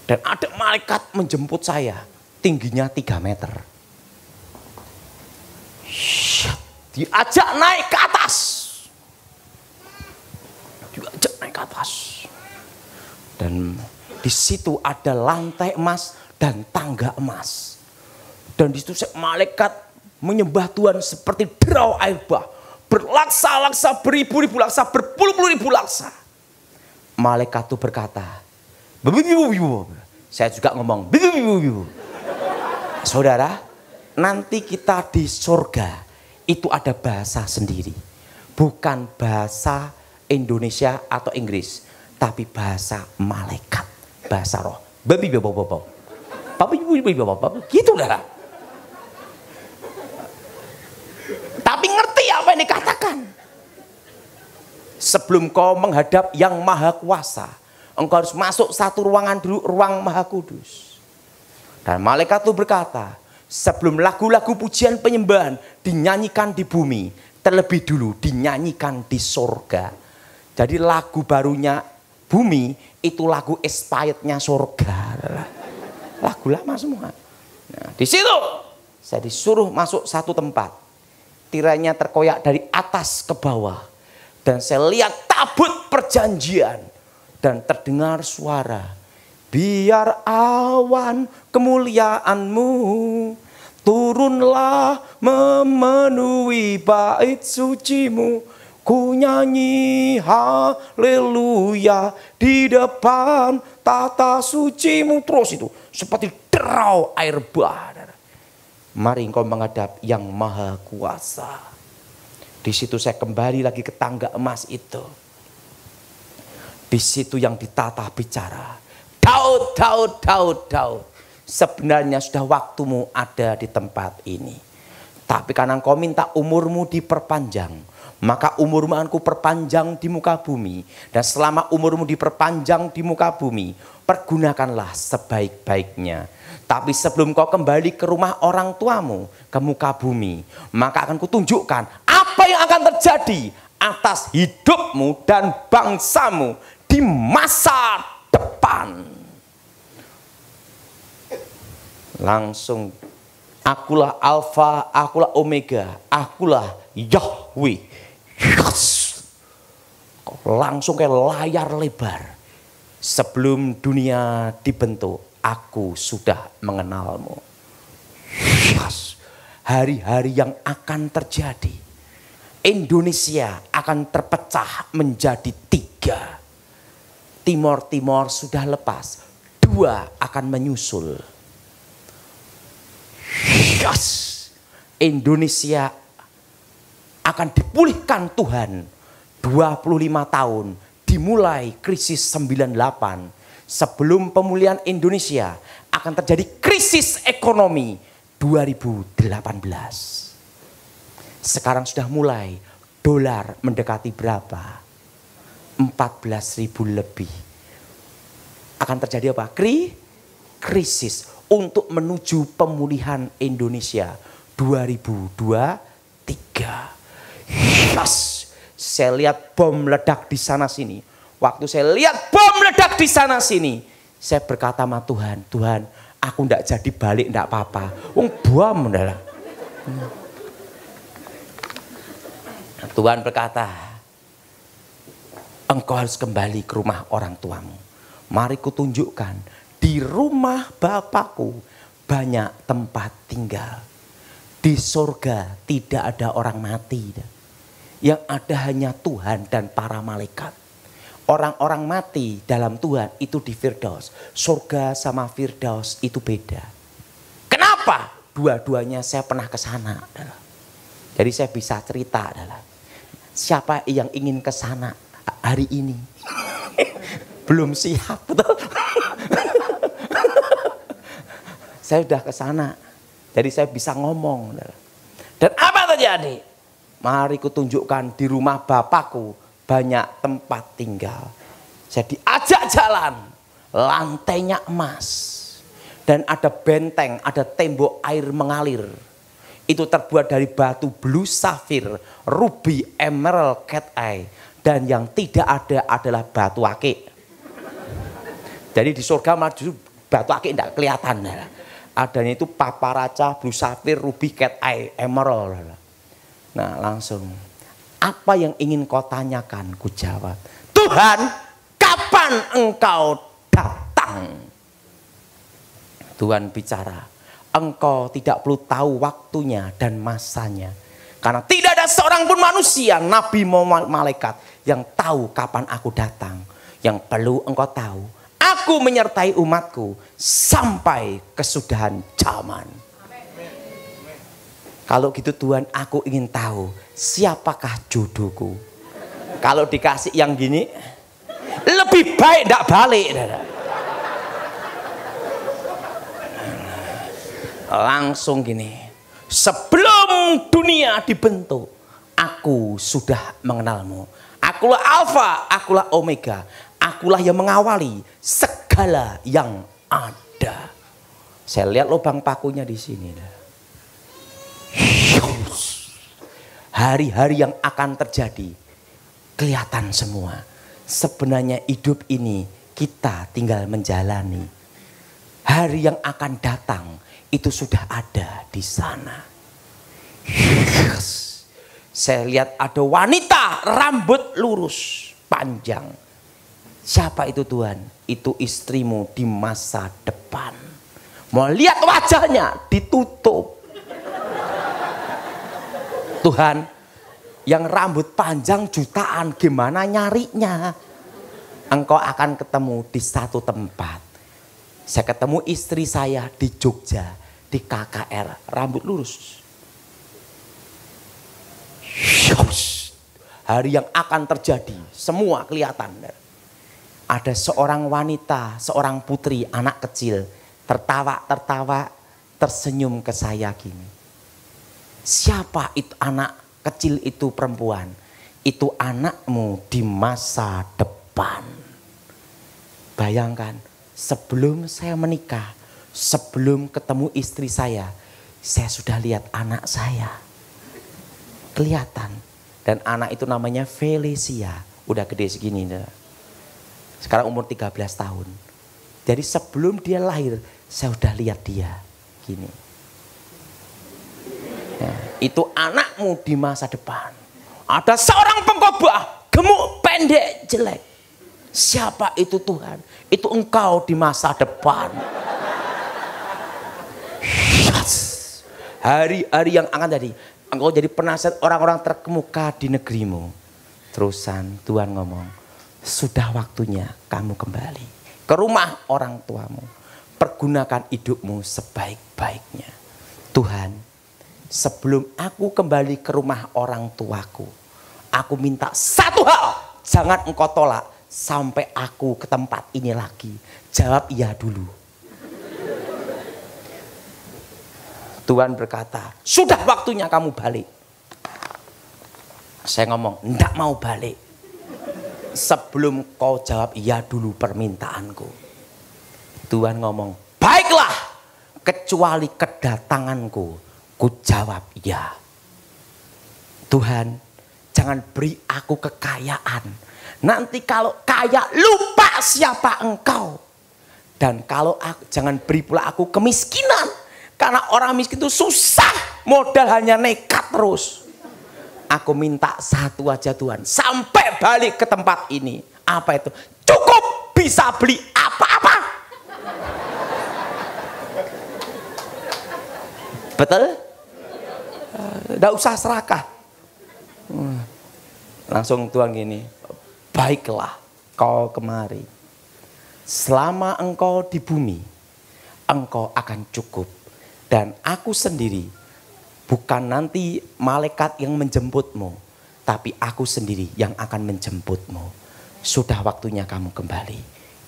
Dan ada malaikat menjemput saya, tingginya 3 meter. Diajak naik ke atas. Diajak naik ke atas. Dan di situ ada lantai emas dan tangga emas. Dan di situ malaikat menyembah Tuhan seperti derau air bah. Berlaksa-laksa, beribu-ribu laksa, berpuluh-puluh ribu laksa. Malaikat itu berkata, saya juga ngomong, saudara, nanti kita di surga itu ada bahasa sendiri. Bukan bahasa Indonesia atau Inggris, tapi bahasa malaikat, bahasa roh. Gitu dah. Tapi ngerti apa yang dikatakan. Sebelum kau menghadap yang maha kuasa, engkau harus masuk satu ruangan dulu, ruang maha kudus. Dan malaikat itu berkata, sebelum lagu-lagu pujian penyembahan dinyanyikan di bumi, terlebih dulu dinyanyikan di surga. Jadi lagu barunya bumi itu lagu expirednya surga. Lagu lama semua. Nah, di situ saya disuruh masuk satu tempat. Tirainya terkoyak dari atas ke bawah. Dan saya lihat tabut perjanjian. Dan terdengar suara. Biar awan kemuliaanmu turunlah memenuhi bait sucimu. Ku nyanyi haleluya di depan tata sucimu. Terus itu seperti derau air bah. Mari engkau menghadap yang maha kuasa. Di situ saya kembali lagi ke tangga emas itu. Di situ yang ditata bicara. Daud, Daud, Daud, Daud. Sebenarnya sudah waktumu ada di tempat ini. Tapi karena engkau minta umurmu diperpanjang, maka umurmu akan kuperpanjang di muka bumi. Dan selama umurmu diperpanjang di muka bumi, pergunakanlah sebaik-baiknya. Tapi sebelum kau kembali ke rumah orang tuamu, ke muka bumi, maka akan kutunjukkan apa yang akan terjadi atas hidupmu dan bangsamu di masa depan. Langsung, akulah Alfa, akulah Omega, akulah Yahweh. Yes. Langsung kayak layar lebar. Sebelum dunia dibentuk, aku sudah mengenalmu. Yes. Hari-hari yang akan terjadi. Indonesia akan terpecah menjadi 3. Timor-Timor sudah lepas. 2 akan menyusul. Yes. Indonesia akan dipulihkan Tuhan 25 tahun. Dimulai krisis 98. Sebelum pemulihan Indonesia akan terjadi krisis ekonomi 2018. Sekarang sudah mulai dolar mendekati berapa? 14.000 lebih. Akan terjadi apa? Krisis untuk menuju pemulihan Indonesia 2023. Yes. Saya lihat bom meledak di sana sini. Waktu saya lihat bom meledak di sana sini, saya berkata sama Tuhan, Tuhan, aku ndak jadi balik ndak apa-apa. Wong bom adalah. Tuhan berkata, engkau harus kembali ke rumah orang tuamu. Mari kutunjukkan, di rumah Bapakku banyak tempat tinggal. Di surga tidak ada orang mati. Yang ada hanya Tuhan dan para malaikat. Orang-orang mati dalam Tuhan itu di Firdaus. Surga sama Firdaus itu beda. Kenapa? Dua-duanya saya pernah ke sana. Jadi saya bisa cerita adalah siapa yang ingin ke sana hari ini? Belum siap, betul? Saya sudah ke sana. Jadi saya bisa ngomong. Dan apa terjadi? Mari kutunjukkan, di rumah Bapakku banyak tempat tinggal. Saya diajak jalan, lantainya emas. Dan ada benteng, ada tembok air mengalir. Itu terbuat dari batu blue safir, ruby, emerald, cat eye. Dan yang tidak ada adalah batu akik. Jadi di surga maju batu akik tidak kelihatan. Adanya itu paparaca, blue sapphire, ruby, cat eye, emerald. Nah langsung, apa yang ingin kau tanyakan? Ku jawab, Tuhan, kapan engkau datang? Tuhan bicara, engkau tidak perlu tahu waktunya dan masanya. Karena tidak ada seorang pun manusia, nabi maupun malaikat yang tahu kapan aku datang. Yang perlu engkau tahu, aku menyertai umatku sampai kesudahan zaman. Kalau gitu Tuhan, aku ingin tahu siapakah jodohku. Kalau dikasih yang gini, lebih baik tidak balik. Langsung gini, sebelum dunia dibentuk, aku sudah mengenalmu. Akulah Alfa, akulah Omega. Akulah yang mengawali segala yang ada. Saya lihat lubang pakunya di sini. Hari-hari yang akan terjadi kelihatan semua. Sebenarnya hidup ini kita tinggal menjalani. Hari yang akan datang itu sudah ada di sana. Saya lihat ada wanita rambut lurus panjang. Siapa itu Tuhan? Itu istrimu di masa depan. Mau lihat wajahnya ditutup. Tuhan, yang rambut panjang jutaan gimana nyarinya? Engkau akan ketemu di satu tempat. Saya ketemu istri saya di Jogja, di KKR, rambut lurus. Hari yang akan terjadi, semua kelihatan. Ada seorang wanita, seorang putri, anak kecil, tertawa, tersenyum ke saya gini. Siapa itu anak kecil itu perempuan? Itu anakmu di masa depan. Bayangkan, sebelum saya menikah, sebelum ketemu istri saya sudah lihat anak saya. Kelihatan. Dan anak itu namanya Felicia. Udah gede segini. Sekarang umur 13 tahun. Jadi sebelum dia lahir, saya udah lihat dia. Gini. Ya, itu anakmu di masa depan. Ada seorang pengkhotbah, gemuk, pendek, jelek. Siapa itu Tuhan? Itu engkau di masa depan. Hari-hari yang akan jadi. Engkau jadi penasihat orang-orang terkemuka di negerimu. Terusan Tuhan ngomong, sudah waktunya kamu kembali ke rumah orang tuamu. Pergunakan hidupmu sebaik-baiknya. Tuhan, sebelum aku kembali ke rumah orang tuaku, aku minta satu hal, jangan engkau tolak sampai aku ke tempat ini lagi. Jawab iya dulu. Tuhan berkata, sudah waktunya kamu balik. Saya ngomong, enggak mau balik. Sebelum kau jawab iya dulu permintaanku. Tuhan ngomong, baiklah, kecuali kedatanganku, ku jawab iya. Tuhan, jangan beri aku kekayaan. Nanti kalau kaya lupa siapa engkau. Dan kalau aku, jangan beri pula aku kemiskinan. Karena orang miskin itu susah, modal hanya nekat terus. Aku minta satu aja Tuhan, sampai balik ke tempat ini. Apa itu? Cukup bisa beli apa-apa. Betul? Tidak usah serakah. Langsung Tuhan gini, baiklah kau kemari. Selama engkau di bumi, engkau akan cukup. Dan aku sendiri, bukan nanti malaikat yang menjemputmu, tapi aku sendiri yang akan menjemputmu. Sudah waktunya kamu kembali.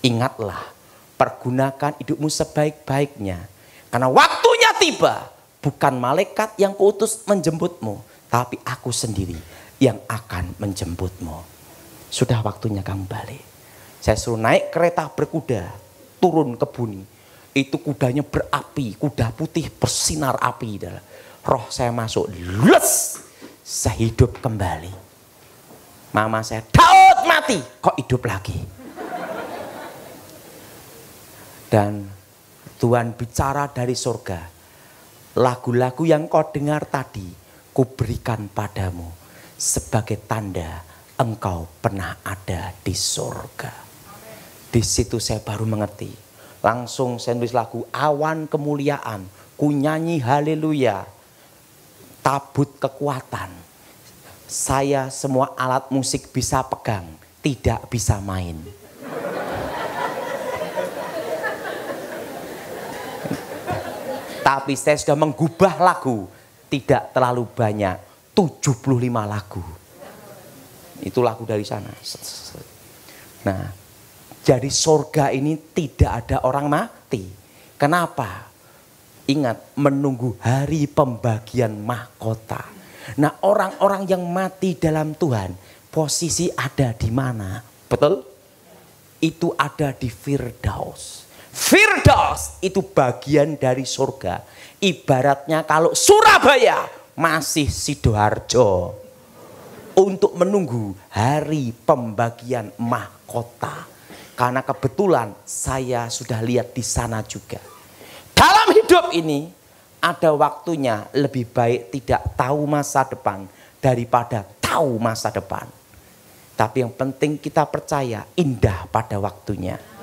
Ingatlah, pergunakan hidupmu sebaik-baiknya. Karena waktunya tiba, bukan malaikat yang kuutus menjemputmu, tapi aku sendiri yang akan menjemputmu. Sudah waktunya kamu balik. Saya suruh naik kereta berkuda, turun ke bumi. Itu kudanya berapi, kuda putih bersinar api. Roh saya masuk, les, saya hidup kembali. Mama saya, Daud mati, kok hidup lagi? Dan Tuhan bicara dari surga. Lagu-lagu yang kau dengar tadi, kuberikan padamu sebagai tanda engkau pernah ada di surga. Di situ saya baru mengerti. Langsung saya nulis lagu Awan Kemuliaan. Ku nyanyi haleluya. Tabut kekuatan. Saya semua alat musik bisa pegang, tidak bisa main. Tapi saya sudah menggubah lagu, tidak terlalu banyak, 75 lagu. Itu lagu dari sana. Nah, jadi sorga ini tidak ada orang mati. Kenapa? Ingat, menunggu hari pembagian mahkota. Nah, orang-orang yang mati dalam Tuhan, posisi ada di mana? Betul? Itu ada di Firdaus. Firdaus itu bagian dari surga. Ibaratnya kalau Surabaya masih Sidoarjo. Untuk menunggu hari pembagian mahkota. Karena kebetulan saya sudah lihat di sana juga. Dalam hidup ini ada waktunya lebih baik tidak tahu masa depan daripada tahu masa depan. Tapi yang penting kita percaya indah pada waktunya.